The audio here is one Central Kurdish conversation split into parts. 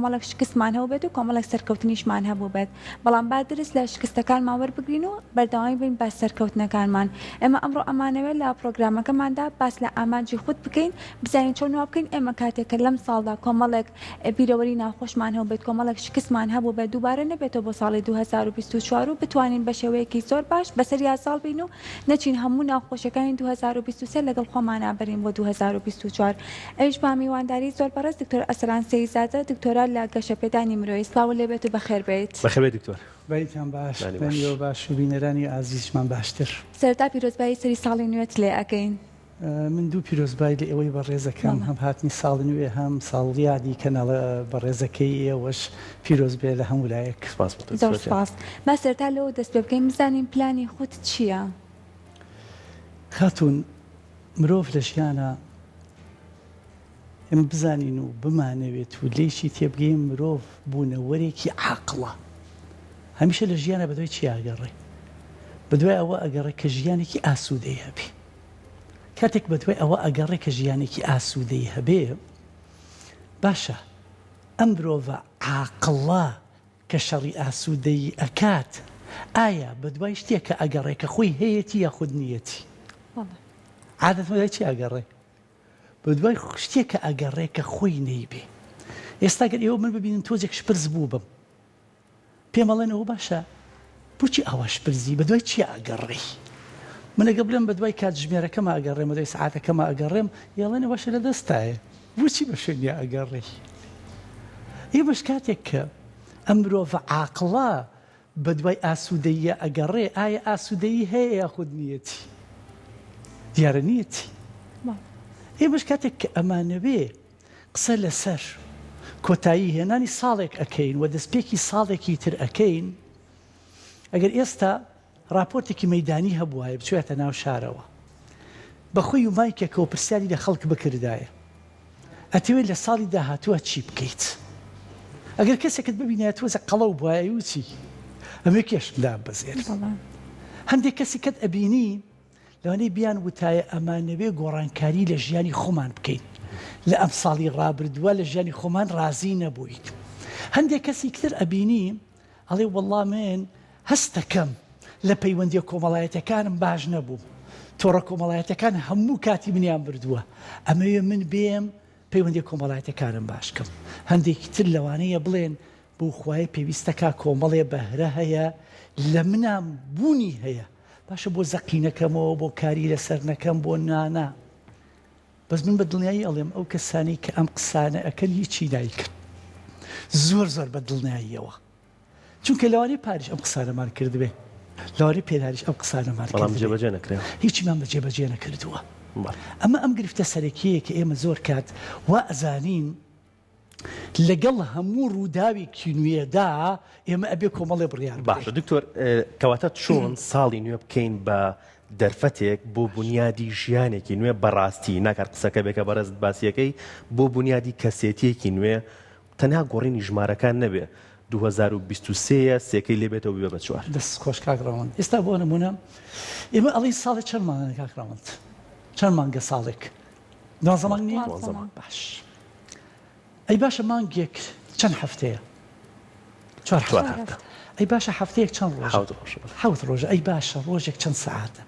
کۆمەڵێک شکستمان هەبوو بێت و کۆمەڵێک سەرکەوتنیشمان هەبوو بێت بەڵام با درست لە شکستەکانمان وەربگرین و بەردەوامی بین بە سەرکەوتنەکانمان ئێمە ئەمڕۆ ئەمانەوێت لە پرۆگرامەکەماندا باس لە ئامانجی خودت بکەین بزانین چۆن وا بکەین ئێمە کاتێکە لەم ساڵدا کۆمەڵێک بیرەوەری ناخۆشمان هەبوو بێت کۆمەڵێک شکستمان هەبوو بێت دووبارە نەبێتەوە بۆ ساڵی 2024 و بتوانین بە شێوەیەکی زۆر باش بەسەر یاساڵ بین و نەچین هەموو ناخۆشیەکانی 2023 لەگەڵ خۆمانە بەرین بۆ 2024 ئەویش با میوانداری زۆر بەڕێز دکتۆر ئەسران سەیزادە دکتۆرە لە گەشەپێدانی مرۆیی سڵاو لێبێت و بەخێر بێت. بەخێر بێت دکتۆر. بەیتان باش بەنیۆ باش و بینەرانی ئازیزمان باشتر. سەرەتا پیرۆزبایی سەری ساڵی نوێت لێ ئەکەین. من دوو پیرۆزبای لە ئێوەی بەڕێزەکەم هەم هاتنی ساڵی نوێ هەم ساڵیادی کەناڵە بەڕێزەکەی ئێوەش پیرۆز بێ لە هەموو لایەک. زۆر سپاس. با سەرەتا لەوە دەست پێ بکەین بزانین پلانی خودت چییە؟ خاتون مرۆڤ لە ژیانە ئێمە بزانین و بمانەوێت و لێشی تێبگەین مرۆڤ بوونەوەرێکی عاقڵە هەمیشە لە ژیانە بەدوای چی ئاگەڕێ بەدوای ئەوە ئەگەڕێ کە ژیانێکی ئاسوودەی هەبێ کاتێک بەدوای ئەوە ئەگەڕێ کە ژیانێکی ئاسوودەی هەبێ باشە ئەم مرۆڤە عاقڵە کە شەڕی ئاسوودەی ئەکات ئایا بەدوای شتێکە ئەگەڕێ کە خۆی هەیەتی یاخود نیەتی عادەت بەدوای چی ئەگەڕێ بەدوای شتێکە ئەگەڕێ کە خۆی نەیبێ ئێستا گەر ئێوە من ببینن تۆزێک شپرز بوو بم پێم ئەڵێنەوە باشە بۆچی ئەوە شپرزی بەدوای چی ئەگەڕێ من ئەگە بڵێم بەدوای کات ژمێرەکەمە ئەگەڕێم بەدوای سەعاتەکەمە ئەگەڕێم یاڵێنە باشە لە دەستایە بۆچی بە شوێنی ئەگەڕێ ئێمەش کاتێک کە ئەم مرۆڤە عاقڵە بەدوای ئاسوودەیە ئەگەڕێ ئایا ئاسوودەیی هەیە یاخود نیەتی دیارە نیەتی ئێمەش کاتێک کە ئەمانەوێ قسە لەسەر کۆتایی هێنانی ساڵێک ئەەکەین و دەستپێکی ساڵێکی تر ئەەکەین ئەگەر ئێستا راپۆرتێکی مەیدانی هەبووایە بچێتە ناو شارەوە بەخۆی و مایکێکە و پرسیاری لە خەڵک بکردایە ئەتەوێت لە ساڵی داهاتووە چی بکەیت ئەگەر کەسێکت ببینێت تۆزە قەڵە و بواە وچی ئەمێ کێشمدا بەزێر هەندێک کەسی کەت ئەبینی لەوانەیە بیان وتایە ئەمانەوێ گۆڕانکاری لە ژیانی خۆمان بکەین لە ئەم ساڵی ڕابردووە لە ژیانی خۆمان ڕازی نەبوویت هەندێک کەسی تر ئەبینی ئەڵێ وەڵڵا من هەستەکەم لە پەیوەندی کۆمەڵایەتەکانم باش نەبوو تۆڕە کۆمەڵایەتەکان هەموو کاتی منیان بردووە ئەمەوێ من بێم پەیوەندی کۆمەڵایەتەکانم باشکەم هەندێکی تر لەوانەیە بڵێن بۆ خوای پێویستەکە کۆمەڵێ بەهرە هەیە لە منام بوونی هەیە باشە بۆ زەقینەکەمەوە بۆ کاری لەسەر نەکەم بۆ نانا بەس من بە دڵنیایی ئەڵێم ئەو کەسانی کە ئەم قسانە ئەکەن هیچی نایکرد زۆر زۆر بە دڵنیاییەوە چونکە لەوانەیە پاریش ئەم قسانەمان کردبێ لەوانەیە پێداریش ئەم قسانەمان جێبەجێ نەکرێ هیچیمان بە جێبەجێ نەکردووە ئەمە ئەم گرفتە سەرەکیەیە کە ئێمە زۆر کات وا ئەزانین لەگەڵ هەموو ڕووداوێکی نوێدا ئێمە ئەبێ کۆمەڵێ بڕیار باشە دکتۆر کەواتە چۆن ساڵی نوێ بکەین بە دەرفەتێک بۆ بنیادی ژیانێکی نوێ بەڕاستی ناکات قسەکە بێکە بەڕێز باسیەکەی بۆ بنیادی کەسێتیەکی نوێ تەنها گۆڕینی ژمارەکان نەبێ 2023 سێکەی لێبێتەوە بێ بە چوار دەست خۆش کاکڕەوەند ئێستا بۆ نمونە ئێمە ئەڵی ساڵی چەند مانگە کاکڕەوەند چەند مانگە ساڵێک دوازدە مانگ نییە باش ئەی باشە مانگێک چەند هەفتەیە چوار هەفتە ئەی باشە هەفتەیەک چەند ڕۆژ حەوت ڕۆژە ئەی باشە ڕۆژێک چەند سەعاتە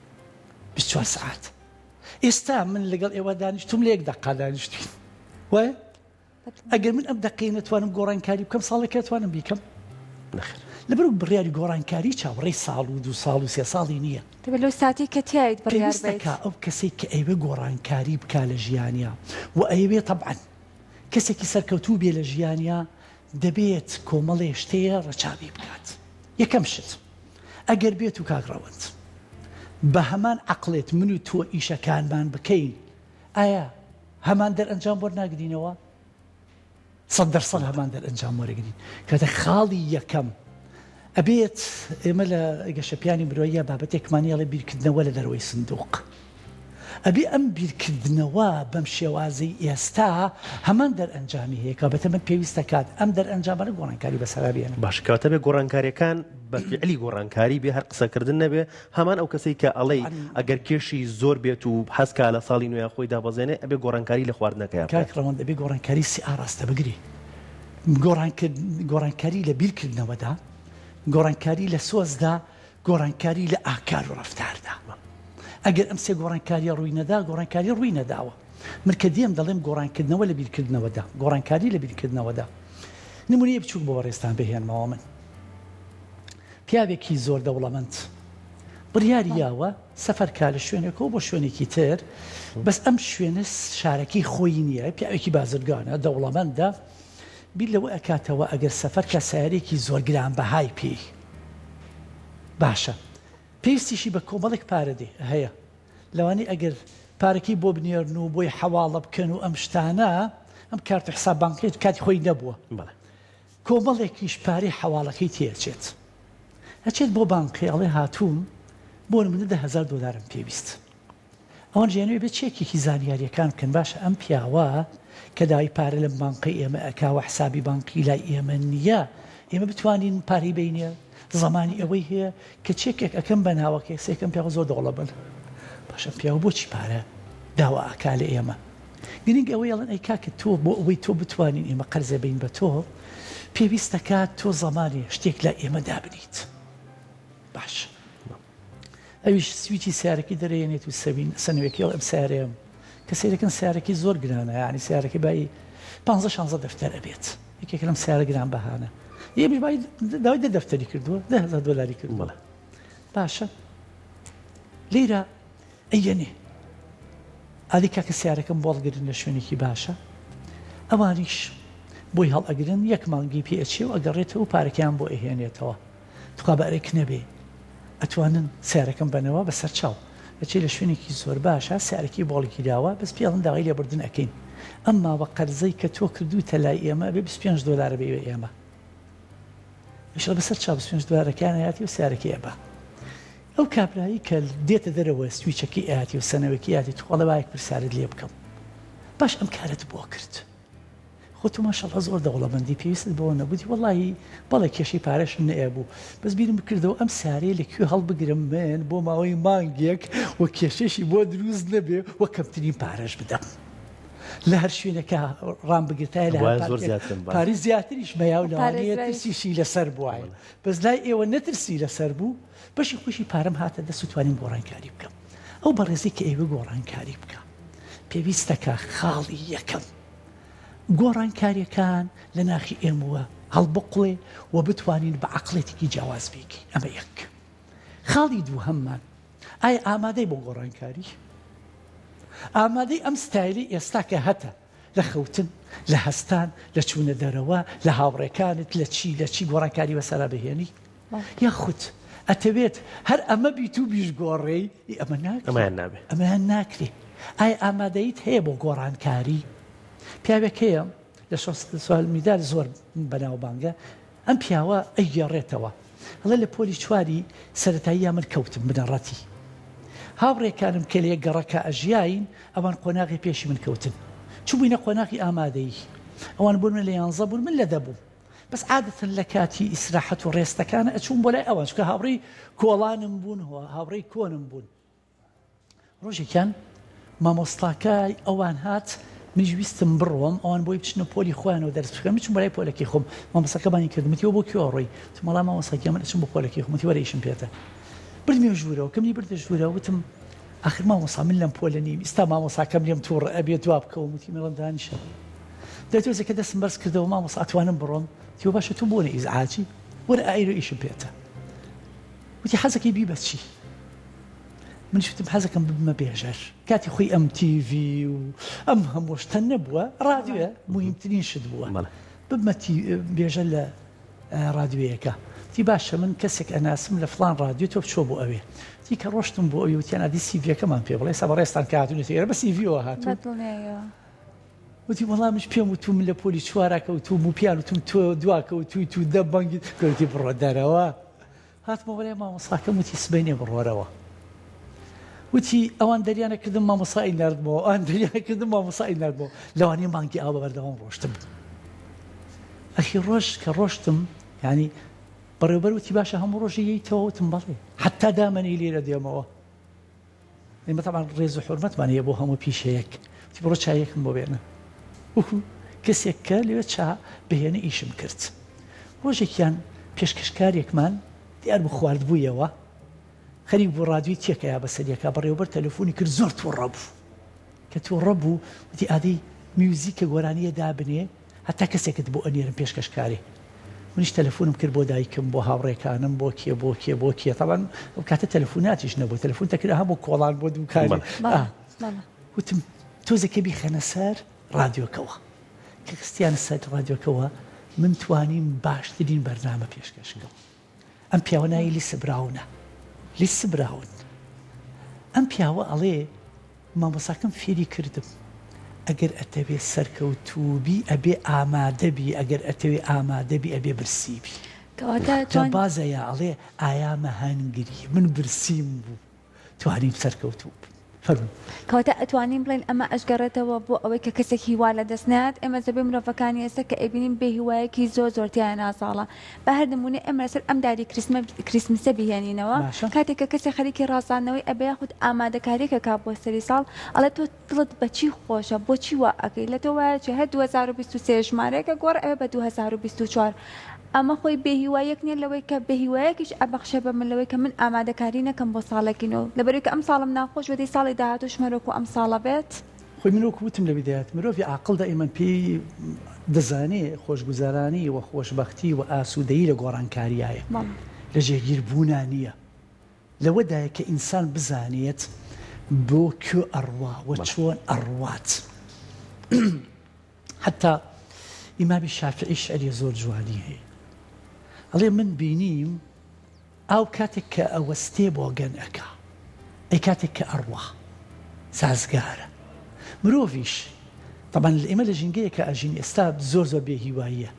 24 سەعات ئێستا من لەگەڵ ئێوە دانیشتوم لە یەک دەقا دانیشتین وایە ئەگەر من ئەم دەقەیە نەتوانم گۆڕانکاری بکەم ساڵێکە توانم بیکەم لەبەر بڕیاری گۆڕانکاری چاوەڕێی ساڵ و 2 ساڵ و 3 ساڵی نییە لەو ساتی کە تایت بڕیار بێت ئەو کەسێک کە ئەیوێ گۆڕانکاری بکا لە ژیانیا و ئەیوێ تەبعەن کەسێکی سەرکەوتوو بێ لە ژیانیا دەبێت کۆمەڵێ شتەیە ڕەچاوی بکات یەکەم شت ئەگەر بێت و کاکڕەوەند بە هەمان عەقڵێت من و تۆ ئیشەکانمان بکەین ئایا هەمان دەرئەنجام بۆ ناگرینەوە 100% هەمان دەرئەنجام وەرەگرین کاتە خاڵی یەکەم ئەبێت ئێمە لە گەشەپیانی مرۆییە بابەتێکمانی ئەڵێ بیرکردنەوە لە دەرەوەی سندوق ئەبێ ئەم بیرکردنەوە بەم شێوازەی ئێستا هەمان دەرئەنجامی هەیە کابەتە من پێویستە کات ئەم دەرئەنجامانە گۆڕانکاری بەسەرا بێنن باش کەواتە بێ گۆڕانکاریەکان بە فعلی گۆڕانکاری بێ هەر قسەکردن نەبێ هەمان ئەو کەسەی کە ئەڵێ ئەگەر کێشی زۆر بێت و حەزکا لە ساڵی نوێ خۆی دابەزێنێ ئەبێ گۆڕانکاری لە خواردنەکەیان کاکڕەوەند ئەبێ گۆڕانکاری سی ئاراستە بگری گۆڕانکاری لە بیرکردنەوەدا، گۆڕانکاری لە سۆزدا، گۆڕانکاری لە ئاکار و ڕەفتاردا. ئەگەر ئەم سێ گۆڕانکاریە ڕووی نەدا، گۆڕانکاری ڕووی نەداوە. من کە دێم دەڵێم گۆڕانکردنەوە لە بیرکردنەوەدا، گۆڕانکاری لە بیرکردنەوەدا. نمونەیە بچووک بۆ بەڕێستان بهێنمەوە. من پیاوێکی زۆر دەوڵەمەند بڕیاریاوە سەفەرکە لە شوێنێکەوە بۆ شوێنێکی تر، بەس ئەم شوێنە شارەکەی خۆی نییە، پیاوێکی بازرگانە دەوڵەمەندە، بیر لەوە ئەکاتەوە ئەگەر سەفەرکە سیارێکی زۆر گرانبەهای پێی باشە، پێویستیشی بە کۆمەڵێک پارەدێ هەیە، لەوانەیە ئەگەر پارەکەی بۆ بنێرن و بۆی حەواڵە بکەن و ئەم شتانە، ئەم کارت و حساب بانکیت کاتی خۆی نەبووە، کۆمەڵێکیش پارەی حەواڵەکەی تێچێت، ئەچێت بۆ بانقی ئەڵێ هاتووم بۆ نمونە $10,000 پێویست. ئەوان ژیانوێ بێت چێکێکی زانیاریەکان بکەن، باشە ئەم پیاوە کە داوای پارە لە بانقی ئێمە ئەکاوە حسابی بانقی لای ئێمە نییە، ئێمە بتوانین پارەی بینێ زمانی ئەوەی هەیە کە چێکێک ئەەکەم بە ناوەکە سێکەم پیاوە زۆر دەوڵە بن، باشە پیاوە بۆچی پارە داوا ئاکا لە ئێمە؟ گرنگ ئەوەی ئەڵەن ئەی کاکە تۆ بۆ ئەوەی تۆ بتوانین ئێمە قەرزە بین بە تۆ، پێویستەکات تۆ زمانی شتێک لە ئێمە دابنیت. باش ئەویش سویچی سیارەکەی دەرێنێت و سنوێکی ئەم سیارەیەم کە سیرەکەن سیارەکەی زۆر گرانە، ینی سیارەکەی بای 15-16 دەفتەر ئەبێت، یەکێک لەم سیارە گران بەهانە، یەمیش داوای دەفتەری کردووە $10,000 کردووە. باشە لێرە ئەیەنێ ئادی کاکە سیارەکەم بۆڵگرن لە شوێنێکی باشە، ئەوانیش بۆی هەڵ ئەگرن یەک مانگی پێ ئەچێ و ئەگەڕێتەوە و پارەکەیان بۆ ئەهێنێتەوە، توخوا بەرێک نەبێ ئەتوانن سیارەکەم بنەوە بەسەر چاو ئەچێ لە شوێنێکی زۆر باشە سیارەکی بۆڵێکی داوە، بەس پێڵن داوای لێبوردن ئەەکەین، ئەمما بە قەرزەی کە تۆ کردوتە لای ئێمە بێ $25 بێ ئێمە، شڵ بەسەر چاو $25 هاتی و سیارەکەی ئەبە. ئەو کابرایی کە دێتە دەرەوە سویچەکەی ئاتی و سەنەوەکی ئاتی توخواڵە وایەک پرسیارت لێ بکەم، باش ئەم کارت بۆ کرد، خۆ تو ماشەڵڵا زۆر دەوڵەمەندی پێویستت بۆ نەبووی، وەڵی بەڵێ کێشەی پارەشم نەبوو، بەس بیرم بکردەوە ئەم سارەیە لەکوێ هەڵبگرم من بۆ ماوەی مانگێک وە کێشەشی بۆ دروست نەبێ وە کەمترین پارەش بدەم، لە هەر شوێنەکە ڕام بگرتای لە پاری زیاتریش مەیا و لەوانەیە ترسیشی لەسەر بووایە، بەس لای ئێوە نەترسی لەسەر بوو، بەشی خۆشی پارەم هاتە دەست و توانیم گۆڕانکاری بکەم. ئەو بەڕێزی کە ئێوە گۆڕانکاری بکە پێویستەکە خاڵی یەکەم گۆڕانکاریەکان لە ناخی ئێمەوە هەڵبقڵێ و بتوانین بە عەقڵێتێکی جیاواز بێکی. ئەمە یەک. خاڵی دووهەممان ئایا ئامادەی بۆ گۆڕانکاری؟ ئامادەی ئەم ستایلی ئێستا کە هەتە لە خەوتن، لە هەستان، لە چوونە دەرەوە، لە هاوڕێکانت لە چی گۆڕانکاری بەسەرا بهێنی؟ یاخود ئەتەوێت هەر ئەمە بیت و بیش گۆڕێی ئەمەیان ناکرێ. ئایا ئامادەیت هەیە بۆ گۆڕانکاری؟ پیاوێکەیە لە سوال میدار زۆر بەناوبانگە، ئەم پیاوە ئەیگەڕێتەوە، هەڵە لە پۆلی چواری سەرەتایی من کەوتم بنەڕەتی، هاوڕێکانم کە لێ گەڕەکە ئەژیاین ئەوان قۆناغی پێشی من کەوتن، چوو بووینە قۆناغی ئامادەیی، ئەوان بوون من لە 11 بوون، من لە 10 بووم، بەس عادەتەن لە کاتی ئیسراحەت و ڕێستەکانە ئەچوون بۆ لای ئەوان چکە هاوڕێی کۆڵانم بوون، هاوڕێی کۆنم بوون. ڕۆژێکیان مامۆستاکای ئەوان هات، منیش ویستم بڕۆم، ئەوان بۆی بچنە پۆلی خۆیانەوە دەرس بکەن، بچم بۆ لای پۆلەکەی خۆم، مامۆستاکەمانی کردم، وتیەوە بۆ کوێ ڕۆی؟ وتم وەڵام مامۆستاکەی من ئەچم بۆ پۆلەکەی خۆم، وتی وەرە ئیشم پێتە. بردمیە ژوورەوە، کەمنی بردە ژوورەوە، وتم ئاخر مامۆستا من لەم پۆلە نیم، ئێستا مامۆستاکەم لێم تووڕ ئەبێ دواب بکەوم، وتی مەڵم دانیشە. دەتوێزەکە دەستم بەرز کردەوە، مامۆستا ئەتوانم بڕۆم؟ وتی باشە تۆ بۆ نە ئیزعاجی، وەرە ئایرۆ ئیشم پێتە. وتی حەزەکەی بی بەچی؟ منیش وتم حەزەکەم ببمە بێژەر، کاتی خۆی ئەم TV و ئەم هەموو شتە نەبووە، ڕادیۆیە مهمترین شت بووە، ببمە بێژەر لە ڕادیۆیەکە. تی باشە من کەسێک ئەناسم لە فڵان ڕادیۆ تۆ بچۆ بۆ ئەوێ، تی کە ڕۆشتم بۆ ئەوی وتیان ئادی CV-یەکەمان پێ بڵێ سا بەڕێستان کە هاتوونێت ئێرە بە CV-ەوە هاتوون. وتی وەڵامیش پێم وتو من لە پۆلی چوارەکە وتوم و پیان وتم تۆ دواکە و توی تو دە بەنگیت کەوتی بڕۆ دەرەوە، هاتمە بەلای مامۆستاکەم وتی سبەینێ بڕۆرەوە. وتی ئەوان دەریانە کردم مامۆسای نردمەوە، ئەوان دەریانە کردم مامۆسای نردمەوە، لەوانەیە مانگی ئاو بەبەردەوام ڕۆشتم. ئەخی ڕۆژ کە ڕۆشتم یعنی بەڕێوەبەر وتی باشە هەموو ڕۆژی یەیتەوە، وتم بەڵێ حتا دامەنی لێرە دێمەوە، ئێمە تەبعان ڕێز و حورمەتمان هەیە بۆ هەموو پیشەیەک، وتی بڕۆ چایەکم بۆ بێنە. کەسێک کە لێوێ چا بهێنە ئیشم کرد ڕۆژێکیان پێشکەشکارێکمان دیار بوو خواردبوویەوە خەریک بوو ڕادیۆی تێکەیە بەسەریەکە بەڕێوەبەر تەلەفۆنی کرد زۆر تووڕە بوو کە تووڕە بوو وتی ئادەی میوزیکە گۆرانیە دابنێ هەتا کەسێکت بۆ ئەنێرم پێشکەشکارێ منیش تەلەفۆنم کرد بۆ دایکم بۆ هاوڕێکانم بۆ کێ تەڵەن ئەو کاتە تەلەفۆناتیش نەبوو تەلەفۆن تەکرا هەموو کۆڵان بۆ دووکاری وتم تۆزەکە بیخەنە سەر ڕادیۆکەوە کە کەستیانە سەر ڕادیۆکەوە من توانیم باشترین بەرنامە پێشکەشکەم ئەم پیاوە ناوی لیس براون ئەم پیاوە ئەڵێ مامۆساکەم فێری کردم ئەگەر ئەتەوێ سەرکەوتوبی ئەبێ ئامادەبی ئەگەر ئەتەوێ ئامادەبی ئەبێ برسیبی کە بازەیە ئەڵێ ئایامە هەنگری من برسیم بوو توانیم سەرکەوتوب کەواتە ئەتوانین بڵێن ئەمە ئەشگەڕێتەوە بۆ ئەوەی کە کەسێک هیوا لە دەستنات ئێمە زەبێ مرۆڤەکانی ئێستا کە ئەبینین بێ هیوایەکی زۆرتیان ناساڵە بە هەر نمونێ ئەمە لەسەر ئەم داری کریسمسە بهێنینەوە کاتێک کە کەسێک خەریکی ڕازاندنەوەی ئەبێ یاخود ئامادەکاریەکە کا بۆ سەری ساڵ ئەڵێ تۆ دڵت بەچی خۆشە بۆچی وا ئەەکەی لە تۆ وایە چێ هەر 2023 ژمارەیەکە گۆڕ ئەوێ بە 2024 ئەمە خۆی بێهیوایەک نیە لەوەی کە بێهیوایەکیش ئەبەخشە بە من لەوەی کە من ئامادەکاری نەکەم بۆ ساڵێکینەوە لەبەرەوەی کە ئەم ساڵم ناخۆش وەدەی ساڵی داهاتوو ژمارەوەکو ئەم ساڵە بێت خۆی منۆکو وتم لە بیدایەت مرۆڤی عاقڵ دائیمەن پێی دەزانێ خۆشگوزارانی و خۆشبەختی و ئاسوودەیی لە گۆڕانکاریایە لە جێگیربوونا نییە لەوەدایە کە ئینسان بزانێت بۆ کوێ ئەڕوا و چۆن ئەڕوات حتا ئیمامی شافعی شعری زۆر جوانی هەیە ئەڵێ من بینیم ئاو کاتێک کە ئەوەستێ بۆ گەنەکە ئەی کاتێک کە ئەڕوا سازگارە مرۆڤیش طبعا ئێمە لە ژینگەیە کە ئەژین ئێستا زۆر بێهیواییە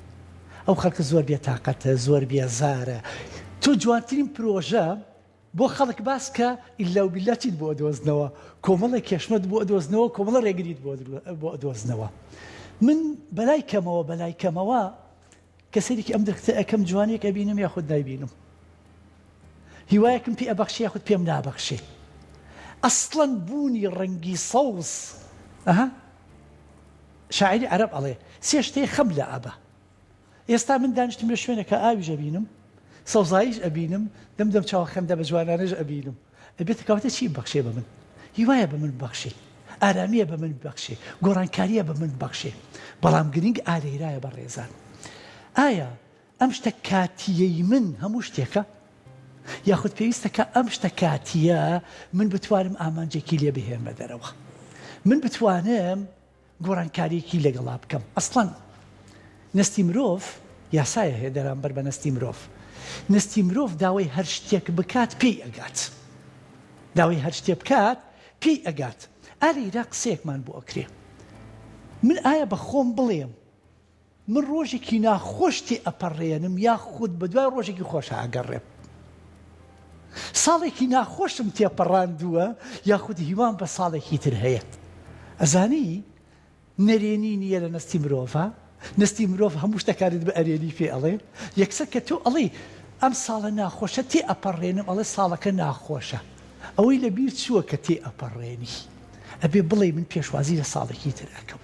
ئەو خەڵکە زۆر بێتاقەتە زۆر بێزارە تۆ جوانترین پرۆژە بۆ خەڵک باس کە ئیلا و بیللاچیت بۆ ئەدۆزنەوە کۆمەڵی کێشمەت بۆ ئەدۆزنەوە کۆمەڵە ڕێگریت بۆ ئەدۆزنەوە من بەلای کەمەوە کەسێکی ئەم درختە ئەەکەم جوانێک ئەبینم یاخود نایبینم هیوایەکم پێ ئەبەخشی یاخود پێم نابەخشێ ئەسڵەن بوونی ڕەنگی سەوز شاعری عەرەب ئەڵێ سێ شتەی خەم لە ئابە ئێستا من دانیشتم لە شوێنەکە ئاویش ئەبینم سەوزاییش ئەبینم دەمدەم چاوە خەمدا بە جوانانەش ئەبینم ئەبێت کەواتە چی بەخشێ بە من هیوایە بە من بەخشێ ئارامیە بە من بەخشێ گۆڕانکاریە بە من بەخشێ بەڵام گرنگ ئالێرایە بە ڕێزان ئایا ئەم شتە کاتیەی من هەموو شتێکە یاخود پێویستە کە ئەم شتە کاتیە من بتوانم ئامانجێکی لێ بهێنمە دەرەوە من بتوانم گۆڕانکاریەکی لەگەڵا بکەم ئەسڵەن نستی مرۆڤ یاسایە هەیە دەرامبەر بە نستی مرۆڤ نستی مرۆڤ داوای هەر شتێک بکات پێی ئەگات داوای هەر شتێ بکات پێی ئەگات ئالێرا قسەیەکمان بۆ ئەکرێ من ئایا بە خۆم بڵێم من ڕۆژێکی ناخۆشتی ئەپەڕێنم یاخود بە دوای ڕۆژێکی خۆش ئاگەڕێم ساڵێکی ناخۆشم تێپەڕاندووە یاخود هیوام بە ساڵێکی تر هەیە ئەزانی نەرێنی نییە لە نستی مرۆڤە نستی مرۆڤ هەموو شتەکانت بە ئەرێنی پێ ئەڵێ یەکسەر کە تۆ ئەڵێ ئەم ساڵە ناخۆشە تێ ئەپەڕێنم ئەڵێ ساڵەکە ناخۆشە ئەوەی لەبیر چووە کە تێ ئەپەڕێنی ئەبێ بڵێ من پێشوازی لە ساڵێکی تر ئەەکەم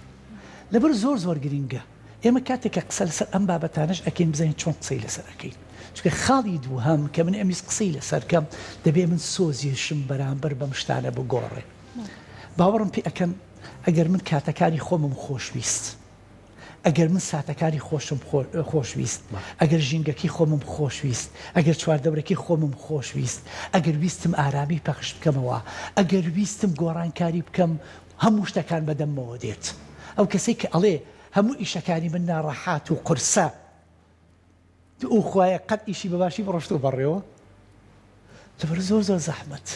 لەبەر زۆر گرینگە ئێمە کاتێکە قسە لەسەر ئەم بابەتانش ئەکەین بزانین چۆن قسەی لەسەر ئەەکەین چونکە خاڵی دووهەم کە من ئەمیز قسەی لەسەرکەم دەبێ من سۆزیشم بەرامبەر بەم شتانە بگۆڕێ باوەڕم پێ ئەەکەن ئەگەر من کاتەکانی خۆمم خۆشویست ئەگەر من ساتەکانی خۆشم خۆشویست ئەگەر ژینگەکی خۆمم خۆشویست ئەگەر چواردەورەکی خۆمم خۆشویست ئەگەر ویستم ئارامی پەخش بکەمەوە ئەگەر ویستم گۆڕانکاری بکەم هەموو شتەکان بەدەمەوە دێت ئەو کەسێک کە ئەڵێ هەموو ئیشەکانی من ناڕەحات و قورسە ئەو خوایە قەت ئیشی بەباشی بڕۆشتۆ بەڕێوە لەبەر زۆر زەحمەت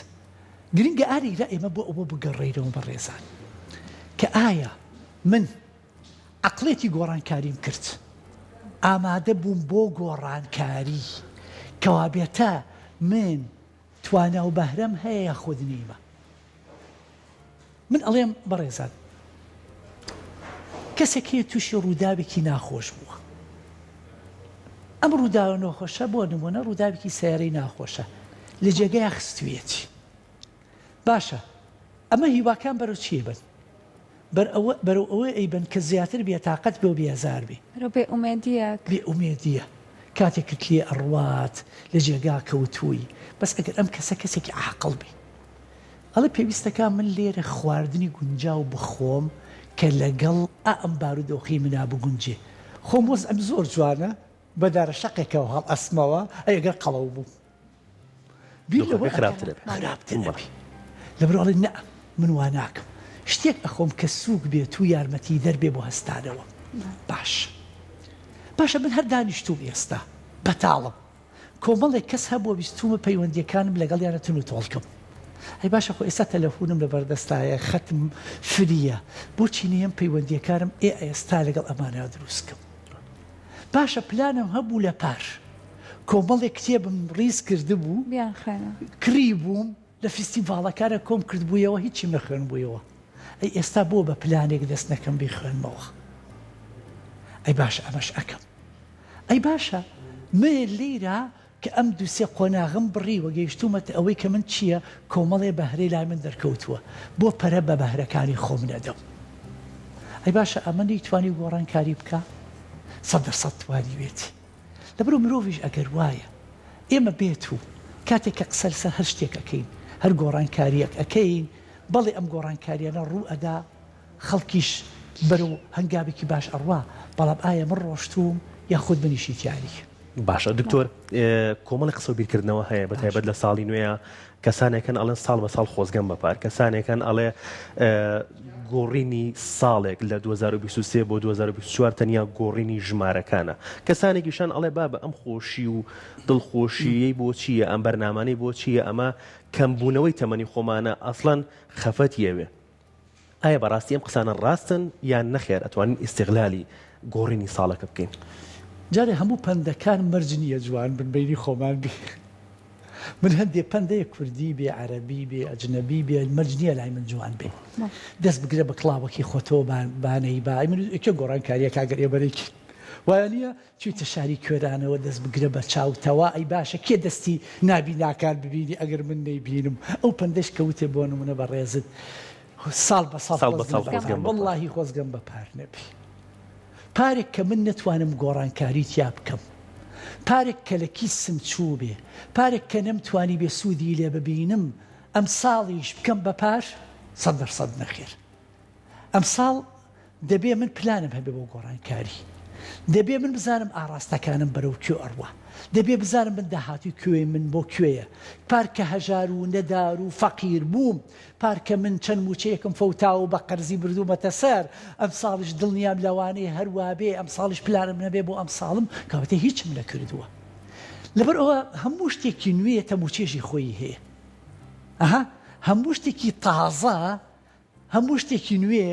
گرنگە ئاریرا ئێمە بۆ ئەوە بگەڕێنەوە بە ڕێزان کە ئایا من عەقڵێتی گۆڕانکاریم کرد ئامادە بووم بۆ گۆڕانکاری کەوابێتە من توانا و بەهرەم هەیە یاخود نیمە من ئەڵێم بە ڕێزان کەسێک هەیە تووشی ڕووداوێکی ناخۆش بووە ئەم ڕووداوە ناخۆشە بۆ نمونە ڕووداوێکی سیارەی ناخۆشە لە جێگەیە خستوێتی باشە ئەمە هیواکان بەرەو چیە بن بەرەو ئەوە ئەیبن کە زیاتر بێتاقەت بێ و بێزار بێ ڕۆبێ ئومێدیەک بێ ئومێدیە کاتێکت لێ ئەڕوات لە جێگا کەوتووی بەس ئەگەر ئەم کەسێکی عاقڵ بێ ئەڵێ پێویستەکە من لێرە خواردنی گونجاو بخۆم کە لەگەڵ ئەم بارودۆخی منا بگونجێ خۆم وەز ئەم زۆر جوانە بەدارە شەقێکەوە هەڵ ئەسمەوە ئەگەر قەڵەو بوو خراپترە لە بڕۆڵی نە من وا ناکەم شتێک ئەخۆم کە سووک بێت و یارمەتی دەربێ بۆ هەستانەوە باشە من هەر دانیشتوم ئێستا بەتاڵم کۆمەڵێک کەس هەبووە بیستومە پەیوەندیەکانم لەگەڵ یانەتون و تۆڵکەم ئەی باشە خۆ ئێستا تەلەفۆنم لە بەردەستایە خەتم فریە بۆچی نێم پەیوەندیەکانم ئێستا لەگەڵ ئەمانە دروستکەم باشە پلانم هەبوو لە پاش کۆمەڵێک کتێبم ڕیز کرده بوو بیان خوێنە کڕی بووم لە فیستیڤاڵەکانە کۆم کرد بوویەوە هیچیم نەخوێن بوویەوە ئەی ئێستا بۆ بە پلانێک دەست نەکەم بخوێنمەوە ئەی باشە ئەمەش ئەەکەم ئەی باشە من لیرە کە ئەم دووسێ قۆناغم بڕی وەگەیشتومەتە ئەوەی کە من چییە کۆمەڵێ بەهرەی لای من دەرکەوتووە بۆ پەرە بە بەهرەکانی خۆم نەدەم ئەی باشە ئەمە نەیتوانی گۆڕانکاری بکە 100% توانیوێتی لەبەرۆ مرۆڤیش ئەگەر وایە ئێمە بێت و کاتێک کە قسە لەسەر هەر شتێک ئەەکەین هەر گۆڕانکاریەک ئەەکەین بەڵێ ئەم گۆڕانکاریانە ڕوو ئەدا خەڵکیش بەرەو هەنگاوێکی باش ئەڕوا بەڵام ئایا من ڕۆشتوم یا خودت بنیشی تیاری باشە دکتۆر کۆمەڵی قسە و بیرکردنەوە هەیە بەتایبەت لە ساڵی نوێیە کەسانێکن ئەڵێن ساڵ بە ساڵ خۆزگەم بەپار کەسانێکن ئەڵێ گۆڕینی ساڵێک لە 2023 بۆ 2024 تەنیا گۆڕینی ژمارەکانە کەسانێکیشان ئەڵێ با بە ئەم خۆشی و دڵخۆشیەی بۆ چییە ئەم بەرنامانەی بۆ چییە ئەمە کەمبوونەوەی تەمەنی خۆمانە ئەسڵەن خەفەتیەوێ ئایا بەڕاستی ئەم قسانە ڕاستن یان نەخێر ئەتوانین ئیستیغلالی گۆڕینی ساڵەکە بکەین جارێ هەموو پەندەکان مەرج نییە جوان بنبینی خۆمان بێ من هەندێک پەندەیە کوردی بێ عەرەبی بێ ئەجنەبی بێ مەرج نییە لای من جوان بێ دەست بگرە بە کڵاوەکی خۆتۆ بانەی با من ئەکە گۆڕانکاریە کاگەر ئێبەرێکی وایە نییە چویتە شاری کوێرانەوە دەست بگرە بە چاوتەوە ئەی باشە کێ دەستی نابی ناکار ببینی ئەگەر من نەیبینم ئەو پەندەش کەوتێ بۆ نمونە بە ڕێزت ساڵ بە ساڵ وەڵڵاهی خۆزگەم بە پار نەبی پارێک کە من نتوانم گۆڕانکاری تیا بکەم پارێک کە لە کیسم چوو بێ پارێک کە نەمتوانی بێ سوودی لێ ببینم ئەم ساڵیش بکەم بە پار 100% نەخێر ئەم ساڵ دەبێ من پلانم هەبێ بۆ گۆڕانکاری دەبێ من بزانم ئاراستەکانم بەرەو کوێ ئەڕوە دەبێ بزانم من داهاتی کوێ من بۆ کوێیە پارکە هەژار و نەدار و فەقیر بووم پارکە من چەند موچەیەکم فەوتاوە بە قەرزی بردوومەتە سەر ئەم ساڵش دڵنیام لەوانەیە هەروە بێ ئەم ساڵش پلانم نەبێ بۆ ئەم ساڵم کەواتە هیچم نەکردووە لەبەر ئەوە هەموو شتێکی نوێ تەموچێژی خۆی هەیە هەموو شتێکی تازە هەموو شتێکی نوێ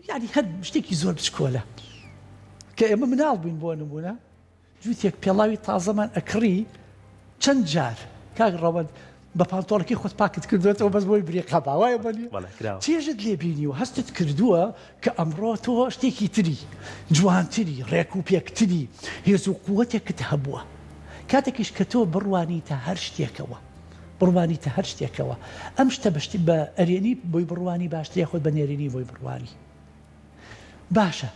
یعنی هەر شتێکی زۆر بچکۆلە کە ئێمە مناڵ بووین بۆ نمونە جووتێک پێڵاوی تازەمان ئەکڕی چەند جار کاک ڕەوەند بە پانتۆڵەکەی خۆت پاکت کردوێتەوە بەس بۆی برێقەبا وایە بەنی چێژت لێبینی و هەستت کردووە کە ئەمڕۆ تۆ شتێکی تری جوانتری ڕێک و پێکتری هێز و قووەتێکت هەبووە کاتێکیش کە تۆ بڕوانیتە هەر شتێکەوە بڕوانیتە هەر شتێکەوە ئەم شتە بەشتی بە ئەرێنی بۆی بڕوانی باشترە خۆت بە نێرینی بۆی بڕوانی باشە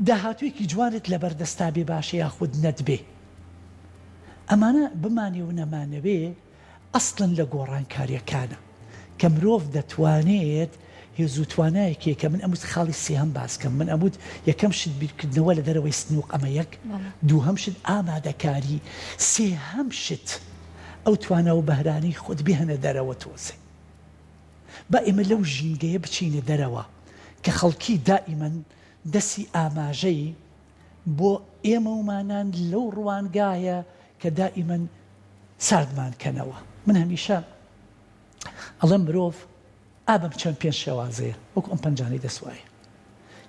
داهاتوویەکی جوانت لە بەردەستا بێ باشە یاخود نەتبێ ئەمانە بمانێ و نەمانەوێ ئەسڵن لە گۆڕانکاریەکانە کە مرۆڤ دەتوانێت هێزوو توانایەکێ کە من ئەموت خاڵی سێهەم باسکەم من ئەموت یەکەم شت بیرکردنەوە لە دەرەوەی سنووق ئەمە یەک دووهەم شت ئامادەکاری سێهەم شت ئەو توانە و بەهرانی خۆت بهێنە دەرەوە تۆزێ با ئێمە لەو ژینگەیە بچینە دەرەوە کە خەڵکی دائیمەن دەسی ئاماژەی بۆ ئێمە ومانان لەو ڕوانگایە کە دائیمەن ساردمانکەنەوە من هەمیشە ئەڵێم مرۆڤ ئابم چەند پێنج شێوازەیە وەکو ئەم پەنجانەی دەسوایە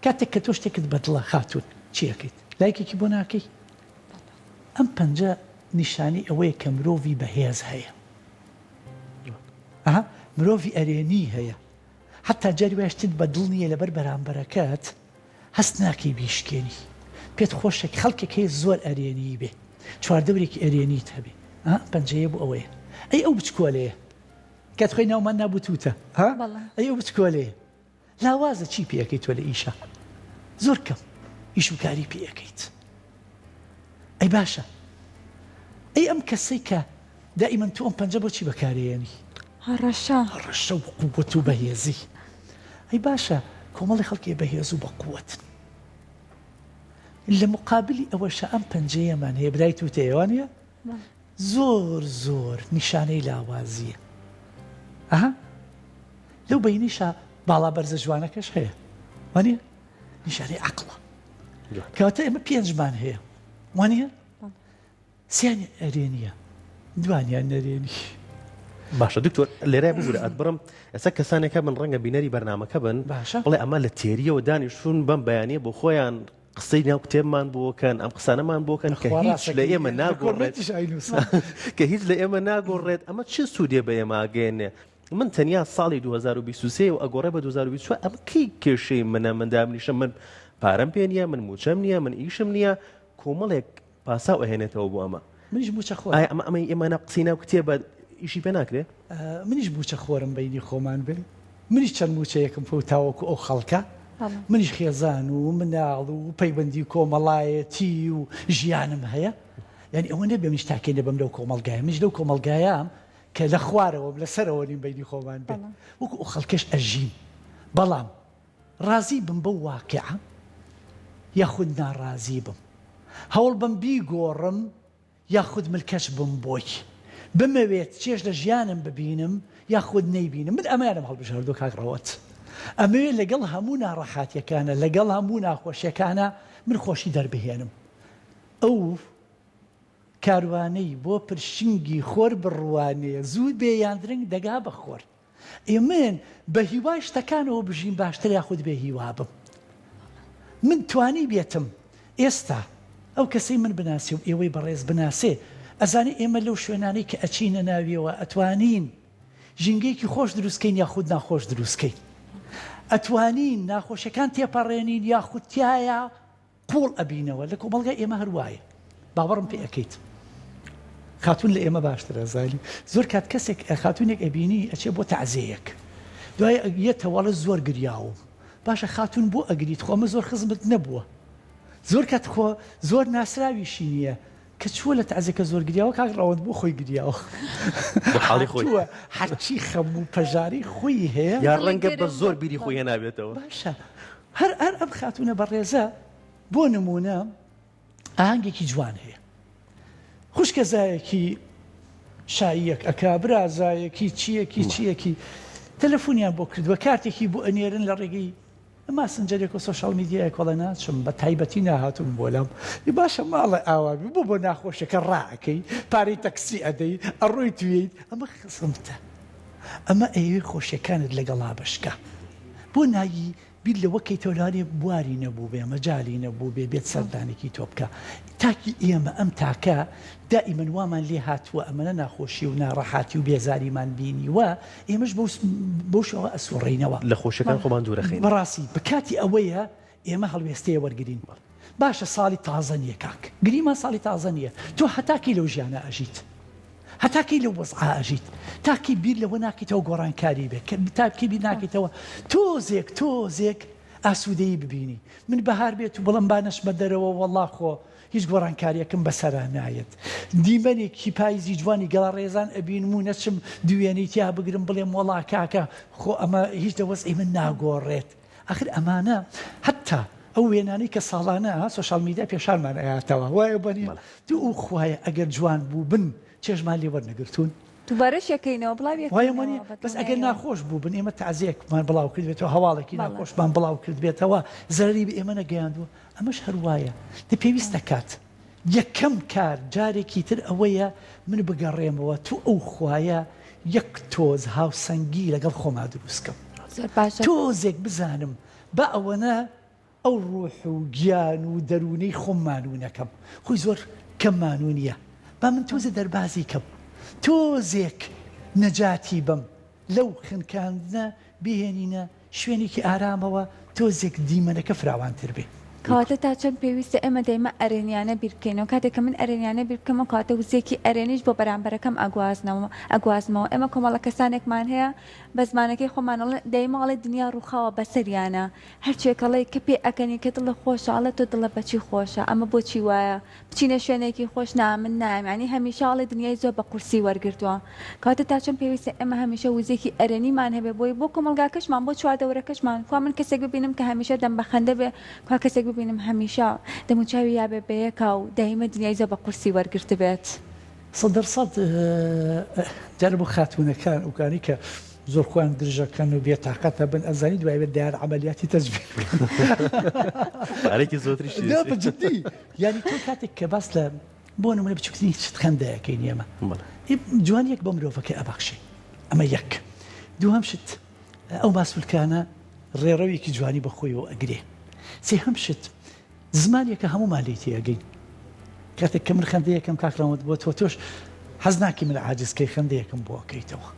کاتێک کە تۆ شتێکت بەدڵە خاتون چیەکەیت لایکێکی بۆ ناکەی ئەم پەنجە نیشانی ئەوەیە کە مرۆڤی بەهێز هەیە مرۆڤی ئەرێنی هەیە حتا جاری وایشتت بە دڵ نییە لەبەر بەرامبەرەکەت هەست ناکەی بیشکێنی پێت خۆشێک خەڵکێک هەیە زۆر ئەرێنی بێ چواردەورێکی ئەرێنیت هەبێ پەنجەیە بۆ ئەوەیە ئەی ئەو بچکۆلەیە کات خۆی ناومان نابوتوتە ئەی ئەو بچکۆلەیە لاوازە چی پێەکەیت تۆ لە ئیشە زۆر کەم ئیش و کاری پێەکەیت ئەی باشە ئەی ئەم کەسەی کە دائیمەن تۆ ئەم پەنجە بۆچی بەکارێنی هەڕەشە ڕەشە و قووەت و بەهێزی ئەی باشە کۆمەڵی خەڵکی بەهێز و بەقووەتن لە مقابلی ئەوەشە ئەم پەنجەیەمان هەیە برای تو تێوانە زۆر زۆر نیشانەی لاوازیە ئەها لەو بەینیشە باڵا بەرزە جوانەکەش هەیە وانە نیشانەی عەقڵە کەواتە ئێمە پێنجمان هەیە وانە سیانی ئەرێنیە دوانیان نەرێنی باشە دکتۆر لێرای بگورە ئەتبڕم ئێستا کەسانێکە من ڕەنگە بینەری بەرنامەکە بن باشە. بڵێ ئەمە لە تێریەوە دانیشتون بەم بەیانیە بۆ خۆیان قسەی ناو کتێبمان بۆکەن ئەم قسانەمان بۆکەن کە هیچ لە ئێمە ناگۆڕێت کە هیچ لە ئێمە ناگۆڕێت ئەمە چه سوودێ بە ئێمە ئاگەێنێ من تەنیا ساڵی 2023 و ئەگۆڕێ بە 2024 ئەمە کەی کێشەی منە مندامنیشە من پارەم پێ نییە من موچەم نییە من ئیشم نییە کۆمەڵێک پاساو ئەهێنێتەوە بۆ ئەمە منیش بووچە خۆ ئەمە ئێمە قسەی ناو کتێبە ئیشی پێ ناکرێت منیش بووچە خۆرم بینی خۆمان بێ منیش چەند موچەیەکم فوتاوەکو ئەو خەڵکە منیش خێزان و مناڵ و پەیوەندی کۆمەڵایەتی و ژیانم هەیە یعنی ئەوە نەبێ منیش تاکێنە بەم لەو کۆمەڵگایە منیش لەو کۆمەڵگایام کە لە خوارەوە لەسەرەوە نیم بینی خۆمان بێ وەکو ئەو خەڵکەش ئەژین بەڵام ڕازی بم بە واقعە یاخود ناڕازی بم هەوڵ بم بیگۆڕم یاخود ملکەش بم بۆی بمەوێت چێش لە ژیانم ببینم یاخود نەیبینم من ئەمانم هەڵبژاردۆ کاکڕەوەت ئەمەوێت لەگەڵ هەموو ناڕەحاتیەکانە لەگەڵ هەموو ناخۆشیەکانە من خۆشی دەربهێنم ئەو کاروانەی بۆ پرشنگی خۆر بڕوانێ زوو بێیان درنگ دەگا بە خۆر من بە هیوای شتەکانەوە بژین باشتر یاخود بێ هیوا بم من توانی بێتم ئێستا ئەو کەسەی من بناسی و ئێوەی بەڕێز بناسێ ئەزانێ ئێمە لەو شوێنانەی کە ئەچینە ناویەوە ئەتوانین ژینگەیەکی خۆش دروستکەین یاخود ناخۆش دروستکەین ئەتوانین ناخۆشەکان تێپەڕێنین یاخودتیایە قوڵ ئەبینەوە لە کۆمەڵگای ئێمە هەروایە باوەڕم پێ ئەەکەیت خاتون لە ئێمە باشترە زانی زۆر کات کەسێک خاتونێک ئەبینی ئەچێ بۆ تەعزیەیەک دوای ئەگێتەوەڵە زۆر گریاوم باشە خاتون بۆ ئەگریت خۆمە زۆر خزمت نەبووە زۆر کات خۆ زۆر ناسراویشی نییە کە چووە لە تەعزیەکە زۆر گریاوە کاک ڕەوەند بۆ خۆی گریاوە حاڵی خۆی هەرچی خەم و پەژاری خۆی هەیە یا ڕەنگە بە زۆر بیری خۆی نابێتەوە باشە هەر ئەم خاتونە بەڕێزە بۆ نمونە ئاهەنگێکی جوان هەیە خوشکە زایەکی شاییەک ئەکا برازایەکی چیەکی تەلەفۆنیان بۆ کردووە کارتێکی بۆ ئەنێرن لە ڕێگەی ماسنجەرێک و سۆشال میدیایە کۆڵە ناچم بە تایبەتی ناهاتون بۆ لەم باشە ماڵە ئاوابی بۆ ناخۆشەکە ڕائەکەی پارەی تەکسی ئەدەی ئەڕۆی توێیت ئەمە خسمتە ئەمە ئەوێ خۆشیەکانت لەگەڵا بەشکە بۆ نایی بیر لەوە کەیتۆلارێ بواری نەبوو بێ مەجای نەبوو بێ بێت سەردانێکی تۆ بکە تاکی ئێمە ئەم تاکە دائیمەن وامان لێ هاتووە ئەمەە ناخۆشی و ناڕەحاتی و بێزاریمان بینی وە ئێمەش بۆ شەوە ئەسوڕێنەوە لە خۆشەکان خۆمان دوورەخین بەڕاستی بکاتی ئەوەیە ئێمە هەڵوێستەیە وەرگین باشە ساڵی تازە نییە کاک گریمان ساڵی تازە نییە تۆ هەتاکی لەو ژیانە ئەژیت هەتاکی لەو وەزعا ئەژیت تاکی بیر لەوە ناکەیتەوە گۆڕانکاری بێت کە تاکی بیر ناکەیتەوە تۆزێک ئاسوودەیی ببینی من بەهار بێت و بڵم بانەشمە دەرەوە وەڵا خۆ هیچ گۆڕانکاریەکەم بەسەرا نایەت دیمەنێکی پاییزی جوانی گەڵا ڕێزان ئەبین و نەچم دوێنەی تیا بگرم بڵێم وەڵا کاکە خۆ ئەمە هیچ دەوەست ئێمە ناگۆڕێت ئاخر ئەمانە هەتا ئەو وێنانەی کە ساڵانە سۆشال میدیا پێشارمان ئااتەوە وایە بنی دوو خوایە ئەگەر جوان بوو بن چێژمان لێ وەرنەگرتوون دووبارەش یەکەینەوە بڵاو وایەمانی بەس ئەگەر ناخۆش بوو بن ئێمە تەعزیەکمان بڵاو کرد بێتەوە هەواڵێکی ناخۆشمان بڵاو کرد بێتەوە زەرری بە ئێمە نەگەیاندووە ئەمەش هەروایە دە پێویستە کات یەکەم کار جارێکی تر ئەوەیە من بگەڕێمەوە تو ئەو خوایە یەک تۆز هاوسەنگی لەگەڵ خۆما دروستکەم تۆزێک بزانم بە ئەوەنە ئەو ڕوح و گیان و دەرونەی خۆممانونەکەم خۆی زۆر کەممانون نییە با من تۆزە دەربازی کەم تۆزێک نەجاتی بم لەو خنکاندنە بهێنینە شوێنێکی ئارامەوە تۆزێک دیمەنەکە فراوانتر بێ کاتە تا چەند پێویستە ئێمە دەیمە ئەرێنیانە بیرکەینەوە کاتێککە من ئەرێنیانە بیرکەمە کاتە وزێکی ئەرێنیش بۆ بەرامبەرەکەم ئەگوازمەوە ئێمە کۆمەڵە کەسانێکمان هەیە بە زمانەکەی خۆمانەڵێ دەیماڵی دنیا ڕووخاوە بەسەریانە هەرچێکەڵی کە پێ ئەەکەنی کە دڵە خۆشەڵە تۆ دڵە بەچی خۆشە ئەمە بۆچی وایە بچینە شوێنێکی خۆش نامن نامانی هەمیشاڵی دنیای زۆر بە قورسی وەرگرتووە کاتە تا چەند پێویستە ئێمە هەمیشە وزێکی ئەرێنیمان هەبێ بۆی بۆ کۆمەلگاکەشمان بۆ چواردەورەکەشمان خوا من کەسێک ببینم کە هەمیشە دەم بەخەندە بێ کا کەسێک ببینم هەمیشە دەموچاوی یابێ بەیەکا و دایمە دنیای زۆر بە قورسی وەرگرت بێت 100% جارە بۆ خاتوونەکان وکانی کە زۆر خۆیان درژەکەن و بێتاقەتە بن ئەزانی دوای بێت دیار عملیاتی تەجبیر پارێکی زۆتریش جدی یعنی تۆ کاتێک کە باس لە بۆ نمونە بچووکتنی چت خەندەیەکەین ئێمە جوانیەک بۆ مرۆڤەکە ئەبەخشی ئەمە یەک دووهەم شت ئەو ماسوولکانە ڕێڕەوێکی جوانی بەخۆیەوە ئەگرێ سێهەم شت زمانێکە هەمومان لێی تێگەین کاتێک کە من خەندەیەکەم کاکڕەوت بۆ تۆ تۆش حەز ناکی من عاجزکەی خەندەیەکم بۆ ئەکەیتەوە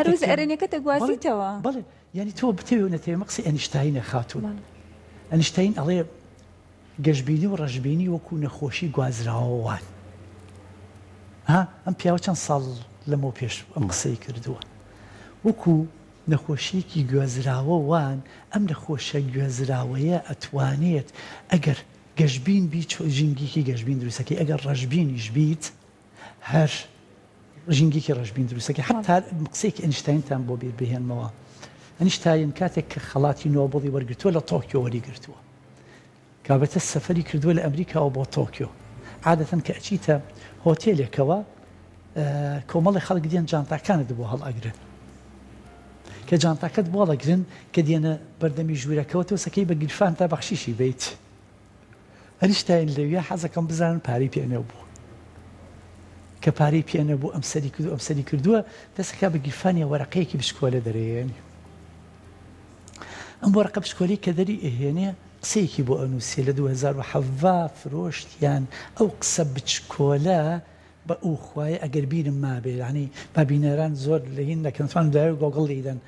هەروز ئەرێنەکە دەگوازیتەوە بەڵێ ینی تۆ بتێوێ نەتێ مەقسی ئەنیشتاینە خاتون ئەنیشتین ئەڵێ گەشتبینی و ڕەشببینی وەکو نەخۆشی گوازراوەوان ئەم پیاوە چەند ساڵ لەمە پێش ئەم قسەی کردووە وەکو نەخۆشیەکی گوێزراوەوان ئەم نەخۆشە گوێزراوەیە ئەتوانێت ئەگەر گەشتبین بی ژینگیکی گەشتبین دروستەکەی ئەگەر ڕەشببینیش بیت هەر ژینگیکی ڕەشببین دروستەکەی حتا قسەیەکی ئەنیشتاینتان بۆ بیر بهێنمەوە ئەنیشتاین کاتێک کە خەڵاتی نۆبڵی وەرگرتووە لە تۆکیۆ وەریگرتووە کابەتە سەفەری کردووە لە ئەمریکاوە بۆ تۆکیۆ عادەتەن کە ئەچیتە هۆتێلێکەوە کۆمەڵی خەڵک دێن جانتاکانت بۆ هەڵئەگرن کە جانتاکەت بۆڵەگرن کە دێنە بەردەمی ژوورەکەەوە تۆ سەکەی بە گیرفان تا بەخشیشی بیت ئەنیشتاین لەوێ حەزەکەم بزانن پارەی پێنە بوو کە پارەی پێنە بوو ئەم سەری کردو ئەم سەری کردووە دەستەکە بە گیرفانی وەرەقەیەکی بشکۆلە دەرێنی ئەم وەرەقە بشکۆلی کە دەری ئەهێنێ قسەیەکی بۆ ئەنووسێ لە 2007 فرۆشتیان ئەو قسە بچکۆلە بە ئەو خوایە ئەگەر بیرم مابێ ینی بابینەران زۆر لە هین نەکەنتوان داوای گۆگڵ لیدەن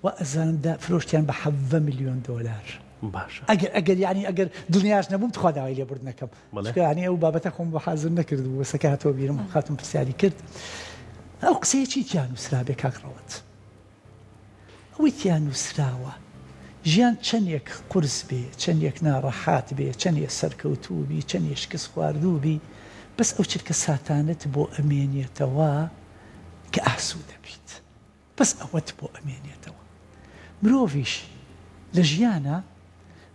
و ئەزانمدا فرۆشتیان بە 7 ملیۆن دۆلار باشە ئەگەر ینی ئەگەر دڵنیاش نەبووم تخوا داوای لێبوردنەکەم ینی ئەو بابەتە خۆم بە حازر نەکرد بوو وەسەکە هاتەوە بیرم خاتم پرسیاری کرد ئەو قسەیەکی تیان نووسرا بێ کاکڕەوت ئەوەی تیان نووسراوە ژیان چەندێک قورس بێ چەندێک ناڕەحات بێ چەندێک سەرکەوتوو بی چەندێک شکست خواردوو بی بەس ئەو چرکە ساتانت بۆ ئەمێنێتەوە کە ئاسوو دەبیت بەس ئەوەت بۆ ئەمێنێتەوە مرۆڤیش لە ژیانە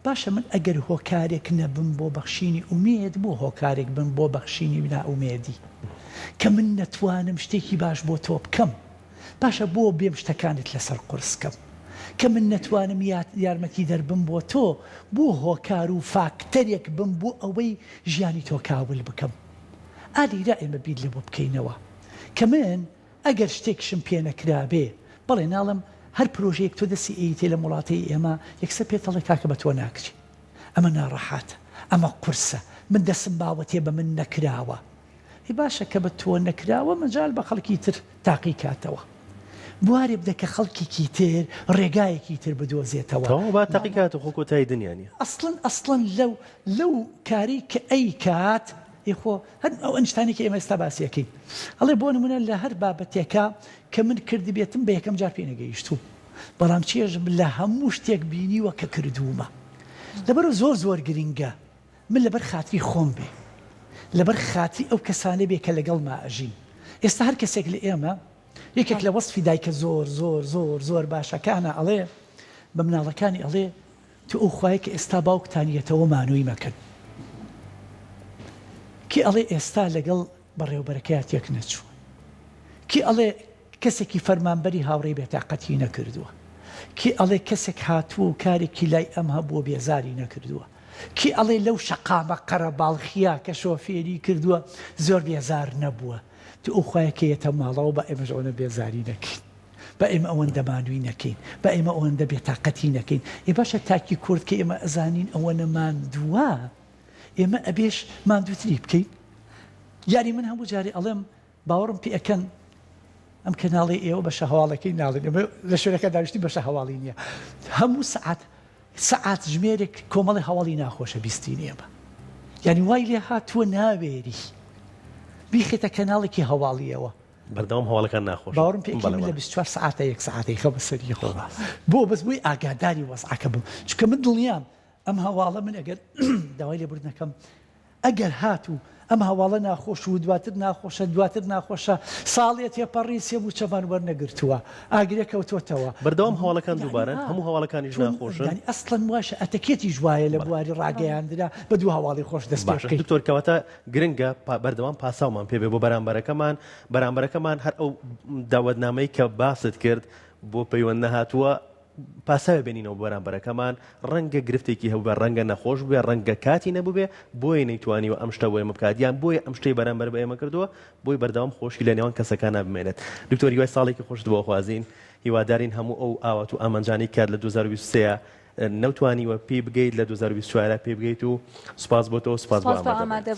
باشە من ئەگەر هۆکارێک نەبم بۆ بەخشینی ئومێد بۆ هۆکارێک بم بۆ بەخشینی نائومێدی کە من نەتوانم شتێکی باش بۆ تۆ بکەم باشە بۆ بێم شتەکانت لەسەر قورسکەم کە من نەتوانم یارمەتی دەربم بۆ تۆ بۆ هۆکار و فاکتەرێک بم بۆ ئەوەی ژیانی تۆ کاول بکەم ئالیرا ئێمە بیر لێ بۆ بکەینەوە کە من ئەگەر شتێکشم پێ نەکرابێ بەڵێ ناڵم هەر پرۆژەیەک تۆ دەسی ئیتێ لە وڵاتی ئێمە یەکسە پێتەڵی کاکە بە تۆ ناکری ئەمە ناڕەحاتە ئەمە قورسە من دەسم باوەتێ بە من نەکراوە هی باشە کە بە تۆ نەکراوە مەجال بە خەڵکی تر تاقی کاتەوە بوارێ بدە کە خەڵکێکی تر ڕێگایەکی تر بدۆزێتەوە با تاقی کات و خۆ کۆتایی دنیاە ئەسڵەن لەو کاری کە ئەی کات خۆ هەر ئەو ئەنیشتانێکی ئێمە ئێستا باسیەکەی ئەڵێ بۆ نمونە لە هەر بابەتێکە کە من کردی بێتم بە یەکەم جار پێ نەگەیشتوو بەڵام چێژم لە هەموو شتێک بینیوە کە کردوومە لەبەرەوە زۆر گرینگە من لەبەر خاتری خۆم بێ لەبەر خاتری ئەو کەسانە بێ کە لەگەڵ ما ئەژین ئێستا هەر کەسێک لە ئێمە یەکێک لە وەسفی دایکە زۆر باشەکانە ئەڵێ بە مناڵەکانی ئەڵێ تو ئەو خوایە کە ئێستا باوکتانیەتەوە مانووی مەکەن کی ئەڵێ ئێستا لەگەڵ بەڕێوەبەرەکەیات یەک نەچوو کی ئەڵێ کەسێکی فەرمانبەری هاوڕێی بێتاقەتی نەکردووە کی ئەڵێ کەسێک هاتووە و کارێکی لای ئەم هەبووە بێزاری نەکردووە کی ئەڵێ لەو شەقامە قەرەباڵخیا کە شۆفێری کردووە زۆر بێزار نەبووە تو ئەو خوایە کەیەتە ماڵەوە بە ئێمەش ئەوەنە بێزاری نەکەین بە ئێمە ئەوەندە مانووی نەکەین بە ئێمە ئەوەندە بێتاقەتی نەکەین ئێ باشە تاکی کورد کە ئێمە ئەزانین ئەوەنە ماندووە ئێمە ئەبێش ماندووتری بکەین یاری من هەموو جارێ ئەڵێم باوەڕم پێ ئەەکەن ئەم کەناڵی ئێوە بەشە هەواڵەکەی ناڵێن ئێمە لە شوێنەکە داویشتی بەشە هەواڵی نییە هەموو سەعات سەعات ژمێرێک کۆمەڵی هەواڵی ناخۆشە بیستینێمە یعنی وای لێ هاتووە ناوێری بیخێتە کەناڵێکی هەواڵیەوە بەردەوام هەواڵەکان ناخۆش باوەڕم پێکی من لە 24 ساعتە 1 ساعتەی خە بەسەری خۆ بۆ بەس بووی ئاگاداری وەزعەکە بم چکە من دڵنیام ئەم هەواڵە من ئەگەر داوای لێبوردنەکەم ئەگەر هاتوو ئەم هەواڵە ناخۆش و دواتر ناخۆشە ساڵێت تێپەڕی سێ بوو چەبان وەرنەگرتووە ئاگرێ کەوتۆتەوە بەردەوام هەواڵەکان دووبارە هەموو هەواڵەکانیش ناخۆشن ئەسڵەن واشە ئەتەکێتی ژوایە لە بواری ڕاگەیاندرا بە دوو هەواڵی خۆش دەست پێشکەی دکتۆر کەواتە گرنگە بەردەوام پاساومان پێبێ بۆ بەرامبەرەکەمان هەر ئەو داوەتنامەی کە باست کرد بۆ پەیوەند نەهاتووە پاساوە بێنینەوە بەرامبەرەکەمان ڕەنگە گرفتێکی هەبوو بێ ڕەنگە نەخۆش بێ ڕەنگە کاتی نەبوو بێ بۆی نەیتوانیوە ئەم شتە بۆ ئێمە بکاتیان بۆی ئەم شتەی بەرامبەر بە ئێمە کردووە بۆی بەردەوام خۆشی لە نێوان کەسەکانە بمێنێت دکتۆر هیوای ساڵێکی خۆشت بۆ خوازین هیوادارین هەموو ئەو ئاوات و ئامانجانی کات لە 2023 نەوتوانیوە پێی بگەیت لە 2024 پێی بگەیت و سوپاس بۆ تۆ سوپاس بۆ ئامادە